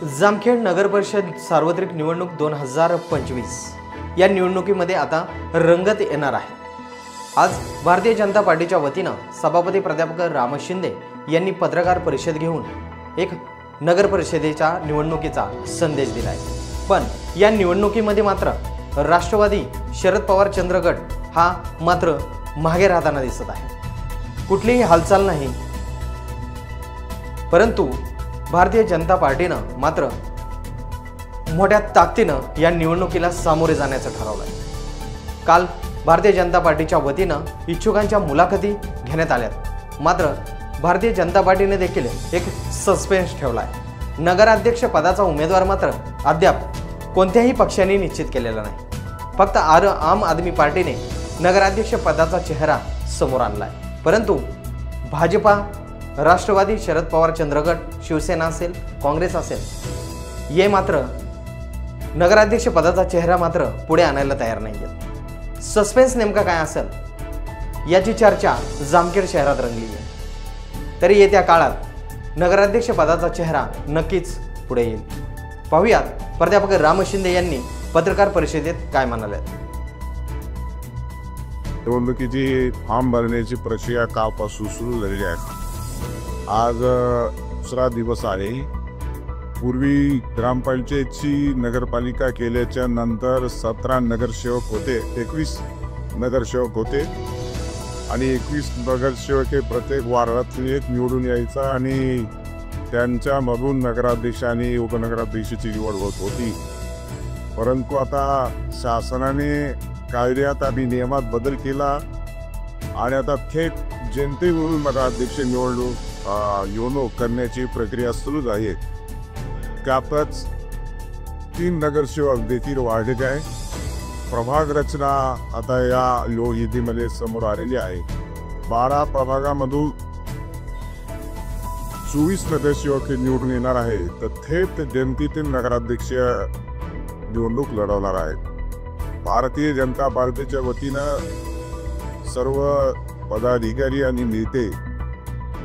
जामखेड नगर परिषद सार्वत्रिक निवडणूक 2025 या निवडणुकीमध्ये आता रंगत येणार आहे। आज भारतीय जनता पार्टीच्या वतीने सभापती प्राध्यापक राम शिंदे यांनी पत्रकार परिषद घेऊन एक नगर परिषदेच्या निवडणुकीचा संदेश दिला आहे। पण या निवडणुकीमध्ये मात्र राष्ट्रवादी शरद पवार चंद्र गट हा मात्र मागे राहताना दिसत आहे। कुठलीही हालचाल नाही, परंतु भारतीय जनता पार्टीने मात्र मोठ्या ताकदीने या निवडणुकीला सामोरे जाण्याचं ठरवलं आहे। काल भारतीय जनता पार्टीच्या वतीने इच्छुकांच्या मुलाखती घेण्यात आल्या, मात्र भारतीय जनता पार्टीने देखील एक सस्पेन्स ठेवला आहे। नगराध्यक्ष पदाचा उमेदवार मात्र अद्याप कोणत्याही पक्षाने निश्चित केलेला नाही। फक्त आम आदमी पार्टीने नगराध्यक्ष पदाचा चेहरा समोर आणला आहे, परंतु भाजपा, राष्ट्रवादी शरद पवार चंद्र गट, शिवसेना असेल, काँग्रेस असेल, हे मात्र नगराध्यक्ष पदाचा चेहरा मात्र पुढे आणायला तयार नाहीयेत। सस्पेन्स नेमका काय असेल याची चर्चा जामखेड शहरात रंगली आहे। तरी येत्या काळात नगराध्यक्ष पदाचा चेहरा नक्कीच पुढे येईल। पाहूयात प्राध्यापक राम शिंदे यांनी पत्रकार परिषदेत काय म्हणाले। निवडणुकीची फॉर्म भरण्याची प्रक्रिया कालपासून सुरू झालेली आहे। आज दुसरा दिवस आहे। पूर्वी ग्रामपंचायतची नगरपालिका केल्याच्या नंतर 17 नगरसेवक होते, 21 नगरसेवक होते आणि 21 नगरसेवक हे प्रत्येक वार्डातून एक निवडून यायचा आणि त्यांच्यामधून नगराध्यक्ष आणि उपनगराध्यक्षाची निवड होत होती। परंतु आता शासनाने कायद्यात आणि नियमात बदल केला आणि आता थेट जनतेकडून नगराध्यक्ष निवडणूक करण्याची प्रक्रिया सुरू आहे। त्यातच 3 नगरसेवक देखील वाढले आहे। प्रभाग रचना आता या योजनेमध्ये समोर आलेली आहे। 12 प्रभागामधून 24 नगरसेवक निवडून येणार आहे, तर थेट जनतेतील नगराध्यक्ष निवडणूक लढवणार आहेत। भारतीय जनता पार्टीच्या वतीनं सर्व पदाधिकारी आणि नेते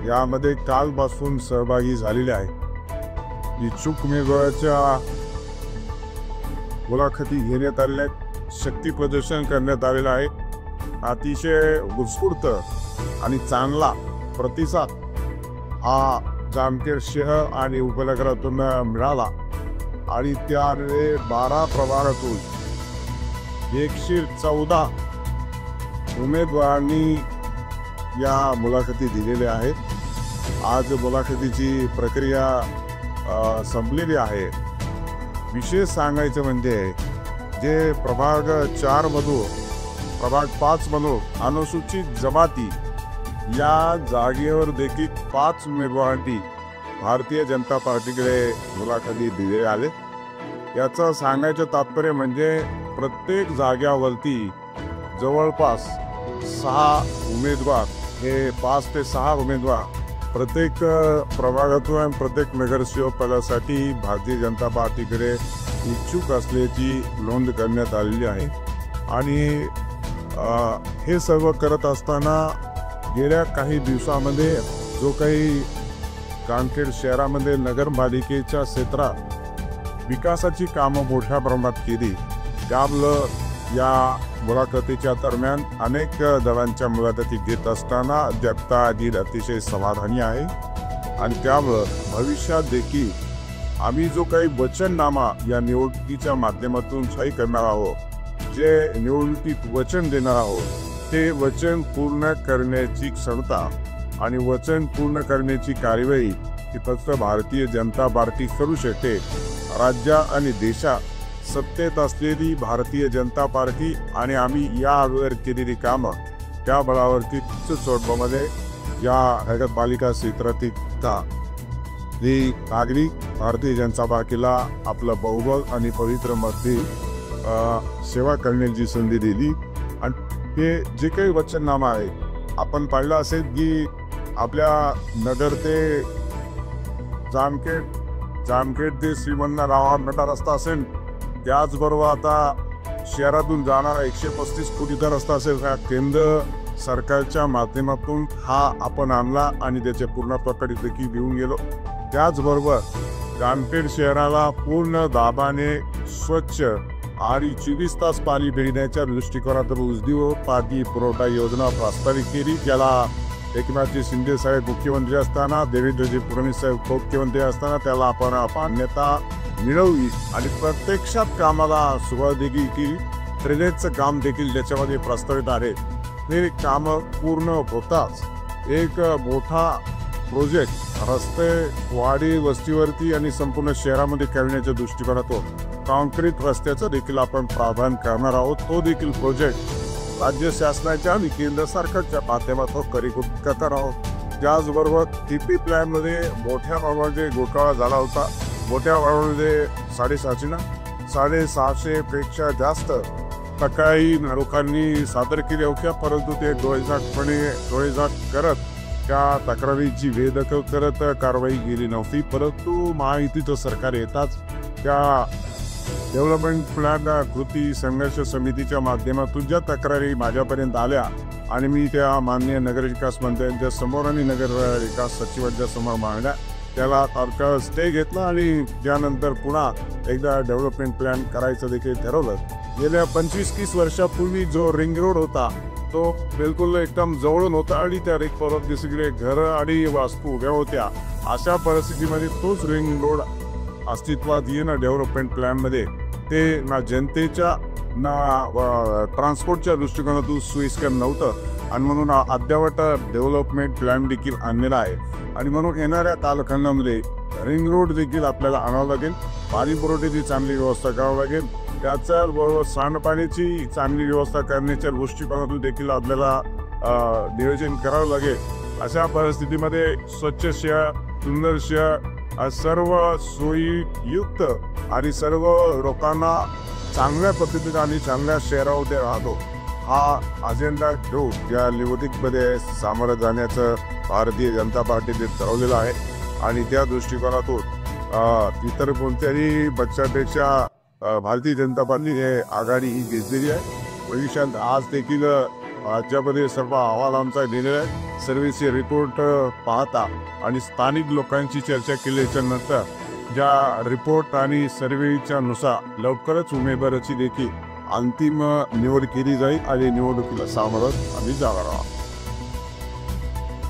यामध्ये कालपासून सहभागी झालेले आहेत। इच्छुक उमेदवाराच्या मुलाखती घेण्यात आलेल्या आहेत, शक्ती प्रदर्शन करण्यात आलेलं आहे। अतिशय उत्स्फूर्त आणि चांगला प्रतिसाद हा जामखेड शहर आणि उपनगरातून मिळाला आणि त्यामुळे 12 प्रभागातून 114 उमेदवारांनी या मुलाखती दिलेल्या आहेत। आज मुलाखतीची प्रक्रिया संपलेली आहे। विशेष सांगायचं म्हणजे जे प्रभाग 4 मधून प्रभाग 5 मधून अनुसूचित जमाती या जागेवर देखील 5 उमेदवारांनी भारतीय जनता पार्टीकडे मुलाखती दिले आले। याचं सांगायचं तात्पर्य म्हणजे प्रत्येक जाग्यावरती जवळपास 6 उमेदवार, हे 5 ते 6 उमेदवार प्रत्येक प्रभागातून प्रत्येक नगरसेवक पदासाठी भारतीय जनता पार्टीकडे इच्छुक असल्याची नोंद करण्यात आलेली आहे। आणि हे सर्व करत असताना गेल्या काही दिवसामध्ये जो काही जामखेड शहरामध्ये नगरपालिकेच्या क्षेत्रात विकासाची कामं मोठ्या प्रमाणात केली, त्यामुळं या मुलाखतीच्या दरम्यान अनेक दलांच्या मुलाखती घेत असताना जगता आदिल अतिशय समाधानी आहे आणि त्यामुळं भविष्यात देखील आम्ही जो काही वचननामा या निवडणुकीच्या माध्यमातून सही करणार आहोत, जे निवडणुकीत वचन देणार आहोत, ते वचन पूर्ण करण्याची क्षमता आणि वचन पूर्ण करण्याची कार्यवाही ही फक्त भारतीय जनता पार्टी करू शकते। राज्य आणि देशात सत्तेत असलेली भारतीय जनता पार्टी आणि आम्ही या अगोदर केलेली कामं त्या बळावरती स्वरूपामध्ये या नगरपालिका क्षेत्रातील नागरिक भारतीय जनता पार्टीला आपलं बहुबल आणि पवित्र मध्ये सेवा करण्याची संधी दिली। आणि हे जे काही वचननामा आहे, आपण पाहिलं असेल की आपल्या नगर ते जामखेड ते श्रीमंतराव मोठा रस्ता असेल, त्याचबरोबर आता शहरातून जाणारा 135 कोटीचा रस्ता असेल, हा केंद्र सरकारच्या माध्यमातून हा आपण आणला आणि त्याचे पूर्ण प्रकटित देखील घेऊन गेलो। त्याचबरोबर जामखेड शहराला पूर्ण दाबाने स्वच्छ आणि 24 तास पाणी देण्याच्या दृष्टिकोनातून उजनी पाणी पुरवठा योजना प्रस्तावित केली, ज्याला एकनाथजी शिंदे साहेब मुख्यमंत्री असताना, देवेंद्रजी फडणवीस साहेब उपमुख्यमंत्री असताना त्याला आपण मान्यता मिळवली आणि प्रत्यक्षात कामाला सुरुवात देखील केली. ड्रेनेजचं काम देखील त्याच्यामध्ये प्रस्तावित आहे. हे काम पूर्ण होताच एक मोठा प्रोजेक्ट रस्ते वाडी वस्तीवरती आणि संपूर्ण शहरामध्ये करण्याच्या दृष्टिकोनातून कॉन्क्रीट रस्त्याचं देखील आपण प्राधान्य करणार आहोत. तो देखील प्रोजेक्ट राज्य शासनाच्या आणि केंद्र सरकारच्या माध्यमातून करणार आहोत. त्याचबरोबर TP प्लॅनमध्ये मोठ्या प्रमाणामध्ये घोटाळा झाला होता. मोठ्या प्रमाणामध्ये 650 पेक्षा जास्त तक्रारी लोकांनी सादर केल्या होत्या, परंतु ते डोळेझाट करत त्या तक्रारीची वेदखल करत कारवाई केली नव्हती. परंतु महायुतीचं सरकार येताच त्या डेव्हलपमेंट प्लॅन कृती संघर्ष समितीच्या माध्यमातून ज्या तक्रारी माझ्यापर्यंत आल्या आणि मी त्या माननीय नगरविकास मंत्र्यांच्या समोर आणि नगर विकास सचिवांच्या समोर मांडल्या, त्याला तात्काळ स्टे घेतला आणि त्यानंतर पुन्हा एकदा डेव्हलपमेंट प्लॅन करायचं देखील ठरवलं. गेल्या 25-30 वर्षापूर्वी जो रिंग रोड होता तो बिलकुल एकदम जवळून होता आणि त्या रिंग रोड सगळे घरं आणि वास्तू उभ्या होत्या. अशा परिस्थितीमध्ये तोच रिंग रोड अस्तित्वात येणं डेव्हलपमेंट प्लॅनमध्ये ते ना जनतेच्या ना ट्रान्सपोर्टच्या दृष्टिकोनातून सोयीस्कर नव्हतं आणि म्हणून अद्यावत डेव्हलपमेंट प्लॅन देखील आणलेला आहे. आणि म्हणून येणाऱ्या कालखंडामध्ये रिंग रोड देखील आपल्याला आणावं लागेल. पाणी पुरवठ्याची चांगली व्यवस्था करावं लागेल. त्याचबरोबर सांडपाण्याची चांगली व्यवस्था करण्याच्या दृष्टिकोनातून देखील आपल्याला नियोजन करावं लागेल. अशा परिस्थितीमध्ये स्वच्छ शहर, सुंदर शहर, सर्व सोयीयुक्त आणि सर्व लोकांना चांगल्या पद्धतीने आणि चांगल्या शहरामध्ये राहतो हा अजेंडा घेऊन या निवडणुकीमध्ये सामोरं जाण्याचं भारतीय जनता पार्टीने ठरवलेलं आहे. आणि त्या दृष्टिकोनातून इतर कोणत्याही पक्षापेक्षा भारतीय जनता पार्टीने आघाडी ही घेतलेली आहे. भविष्यात आज देखील राज्यामध्ये सर्व अहवाल आमचा दिलेला आहे. सर्व्हेचे रिपोर्ट पाहता आणि स्थानिक लोकांची चर्चा केल्याच्या नंतर ज्या रिपोर्ट आणि सर्व्हेच्या नुसार लवकरच उमेदवाराची देखील अंतिम निवड केली जाईल आणि निवडणुकीला सामोरं आम्ही जाणार आहोत.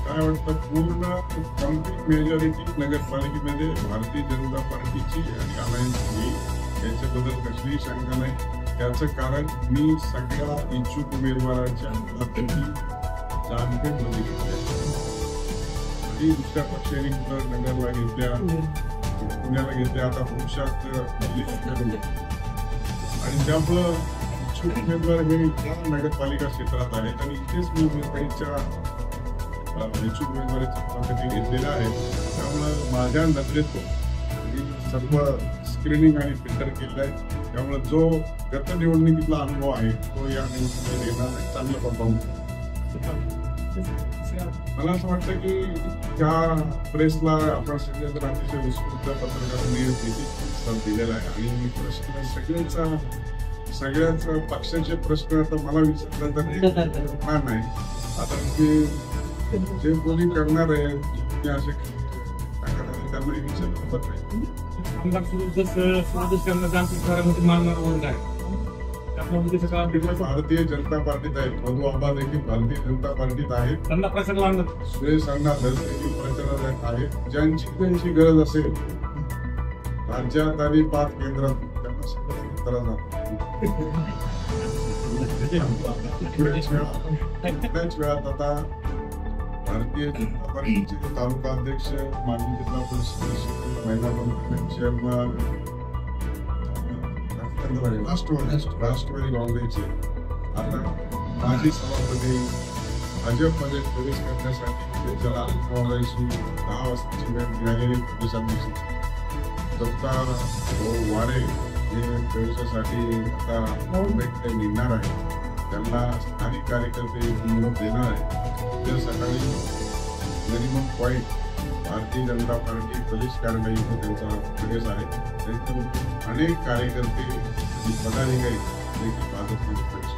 काय वाटतं, पूर्ण कम्प्लीट मेजॉरिटी नगरपालिकेमध्ये भारतीय जनता पार्टीची आणि अलायन्स होईल याच्याबद्दल कसलीही शंका नाही. त्याचं कारण मी सगळ्या इच्छुक उमेदवारांच्या मुलाखती जामखेडमध्ये घेतल्या आणि दुसऱ्या पक्षाने नगरला घेतल्या, पुण्याला घेतल्या, आता भविष्यात आणि त्यामुळं इच्छुक उमेदवार हे नगरपालिका क्षेत्रात आहेत आणि इथेच मी काहीच्या इच्छुक उमेदवाराची मुलाखती घेतलेल्या आहेत. त्यामुळं माझ्या नजरेत सर्व स्क्रीनिंग आणि फिल्टर केलं आहे. त्यामुळे जो गत निवडणुकीतला अनुभव आहे तो या निवडणुकीत येणार आहे. चांगला परफॉर्मन्स. मला असं वाटतं की त्या प्रेसला आपण सगळ्यात अतिशय विस्तृत पत्रकार दिलेला आहे आणि प्रश्न सगळ्याच पक्षाचे प्रश्न आता मला विचारलं तर नाही. आता जे कोणी करणार आहे ते असे त्यांना विचारलं नाही. भारतीय जनता पार्टीत आहेत. मधु आबा देखील भारतीय जनता पार्टीत आहेत. सुरेश अण्णा देखील प्रचारात आहेत. ज्यांची गरज असेल राज्यात आणि 5 केंद्रात त्यांना सगळं त्याच वेळात आता भारतीय जनता पार्टीचे तालुका अध्यक्ष, माजी जिल्हा परिषद, महिला मंडळ चेअरमन, राष्ट्रवादी काँग्रेसचे आता माजी सभापती भाजपमध्ये प्रवेश करण्यासाठी त्याला काँग्रेसची 10 वाजताची वेळ मिळालेली प्रदेशाध्यक्ष जगतार वाडे हे प्रवेशासाठी आता मुंबईकडे निघणार आहे. त्यांना स्थानिक कार्यकर्ते निरोप देणार आहे. उद्या सकाळी नरिमन पॉईंट भारतीय जनता पार्टी प्रदेश कार्यालयामध्ये त्यांचा प्रवेश आहे. त्यांच्याबरोबर अनेक कार्यकर्ते आणि पदाधिकारी देखील भाजपमध्ये प्रवेश